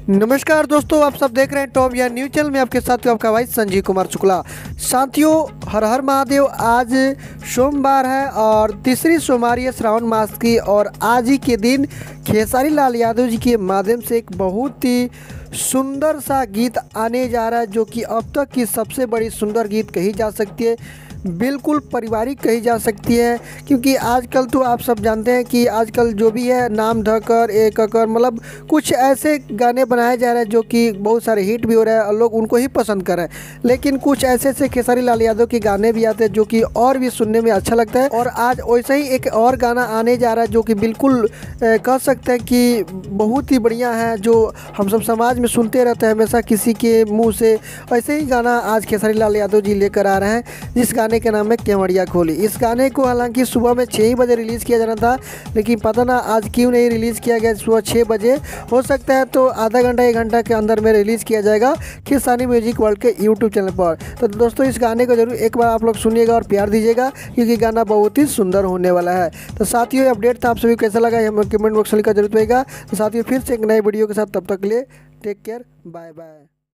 नमस्कार दोस्तों, आप सब देख रहे हैं टॉप या न्यूज चैनल में। आपके साथ हूं आपका भाई संजीव कुमार शुक्ला। साथियों, हर हर महादेव। आज सोमवार है और तीसरी सोमवारी है श्रावण मास की, और आज ही के दिन खेसारी लाल यादव जी के माध्यम से एक बहुत ही सुंदर सा गीत आने जा रहा है, जो कि अब तक की सबसे बड़ी सुंदर गीत कही जा सकती है, बिल्कुल पारिवारिक कही जा सकती है। क्योंकि आजकल तो आप सब जानते हैं कि आजकल जो भी है नाम धकर एक ककर, मतलब कुछ ऐसे गाने बनाए जा रहे हैं जो कि बहुत सारे हिट भी हो रहे हैं और लोग उनको ही पसंद कर रहे हैं। लेकिन कुछ ऐसे ऐसे खेसारी लाल यादव के गाने भी आते हैं जो कि और भी सुनने में अच्छा लगता है। और आज वैसे ही एक और गाना आने जा रहा है जो कि बिल्कुल कह सकते हैं कि बहुत ही बढ़िया है, जो हम सब समाज में सुनते रहते हैं हमेशा किसी के मुँह से। वैसे ही गाना आज खेसारी लाल यादव जी लेकर आ रहे हैं, जिस गाने के नाम है केवड़िया खोली। इस गाने को हालांकि सुबह में 6 बजे रिलीज़ किया जाना था, लेकिन पता ना आज क्यों नहीं रिलीज़ किया गया सुबह 6 बजे। हो सकता है तो आधा घंटा 1 घंटा के अंदर में रिलीज़ किया जाएगा खेसारी म्यूजिक वर्ल्ड के यूट्यूब चैनल पर। तो दोस्तों, इस गाने को जरूर एक बार आप लोग सुनिएगा और प्यार दीजिएगा, क्योंकि गाना बहुत ही सुंदर होने वाला है। तो साथियों, अपडेट था, आप सभी कैसा लगा हमें कमेंट बॉक्स में लिखा जरूर रहेगा। तो साथियों, फिर से एक नए वीडियो के साथ, तब तक के लिए टेक केयर, बाय बाय।